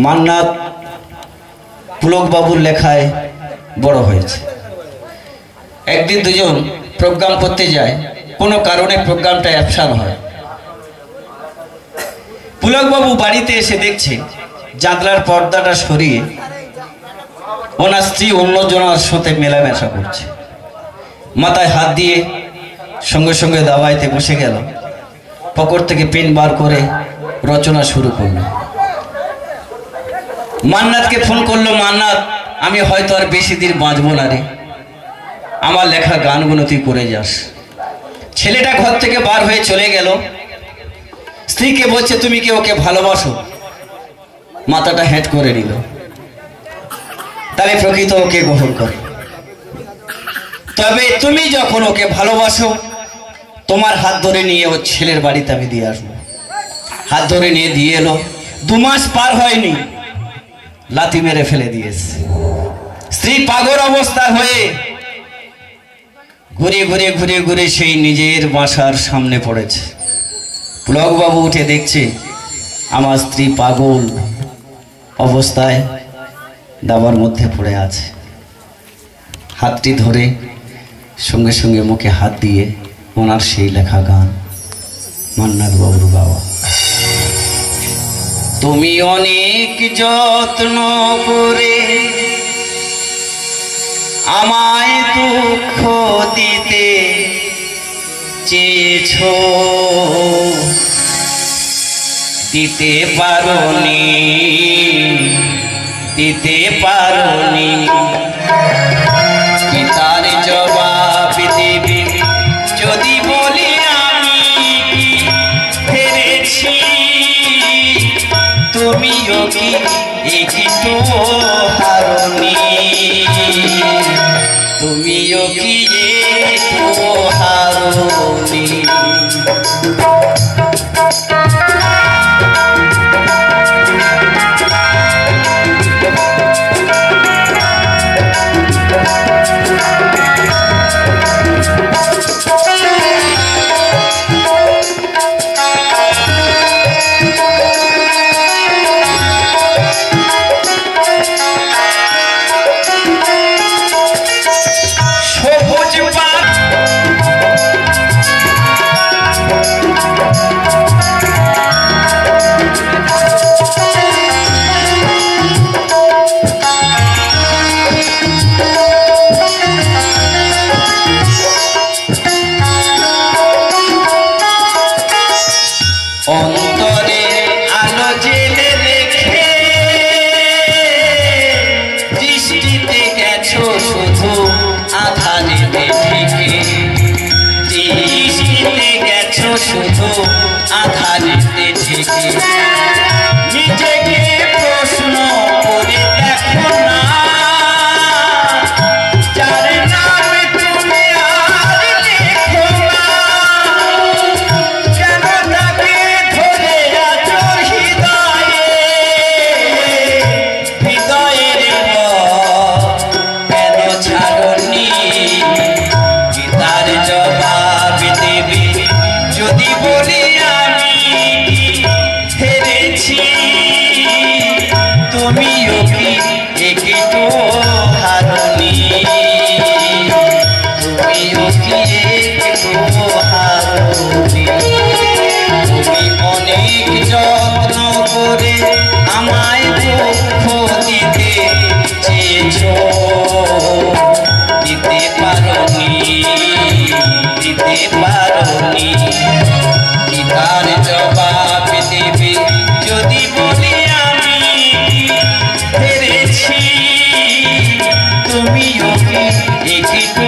মান্নাত পুলকবাবুর লেখায় বড় হয়েছে। একদিন দুজন প্রোগ্রাম করতে যায়, কোনো কারণে প্রোগ্রামটা অ্যাবসেন্ট হয়। পুলকবাবু বাড়িতে এসে দেখছে জানলার পর্দাটা সরিয়ে ওনার স্ত্রী অন্যজনের সাথে মেলামেশা করছে। মাথায় হাত দিয়ে সঙ্গে সঙ্গে দাওয়াইতে বসে গেল, পকেট থেকে পেন বার করে রচনা শুরু করলো। মান্নাতকে ফোন করলো, মান্নাত আমি হয়তো আর বেশি দিন বাঁচবো না রে, আমার লেখা গানগুলো তুই করে যাস। ছেলেটা ঘর থেকে বার হয়ে চলে গেল। স্ত্রীকে বলছে তুমি কি ওকে ভালোবাসো? মাথাটা হেঁট করে নিল। তাহলে প্রকৃত ওকে গ্রহণ করে। তবে তুমি যখন ওকে ভালোবাসো তোমার হাত ধরে নিয়ে ওর ছেলের বাড়িতে আমি দিয়ে আসবো। হাত ধরে নিয়ে দিয়ে এলো। 2 মাস পার হয়নি লাথি মেরে ফেলে দিয়েছে। স্ত্রী পাগল অবস্থা হয়ে ঘুরে ঘুরে ঘুরে ঘুরে সেই নিজের বাসার সামনে পড়েছে। পুলকবাবু উঠে দেখছে আমার স্ত্রী পাগল অবস্থায় দাবার মধ্যে পড়ে আছে। হাতটি ধরে সঙ্গে সঙ্গে মুখে হাত দিয়ে ওনার সেই লেখা গান, মান্নাত বাবুর গাওয়া। তুমি অনেক যত্ন করে আমায় দুঃখ দিতে চেয়েছো, দিতে পারোনি, দিতে পারোনি। কি তার জবাব দিবি যদি বলি আমি হেরেছি? তুমিও কি একটু হারোনি? তুমিও কি একটু হারোনি? অন্তরে আলো জেলে রেখে দৃষ্টিতে গেছো শুধু আধারেতে ঢেকে, দৃষ্টিতে গেছো শুধু আধারেতে ঢেকে। নিজেকে প্রশ্ন করে দেখো না, যার নামে তুমি আর লেখো না, কেন তাকে ধরে আছো হৃদয়ে? হৃদয়ের কেন ছাড়নি? কি তার জবাব দেবে যদি বলি আমি হেরেছি? তুমিও কি একটু হারোনি? তুমিও কি একটু হারোনি? তুমি অনেক যত্ন করে আমায় দুঃখ দিতে চেয়েছো, দিতে পারোনি, দিতে পারোনি। কি তার জবাব দেবে যদি বলি আমি হেরেছি? তুমিও কি একটু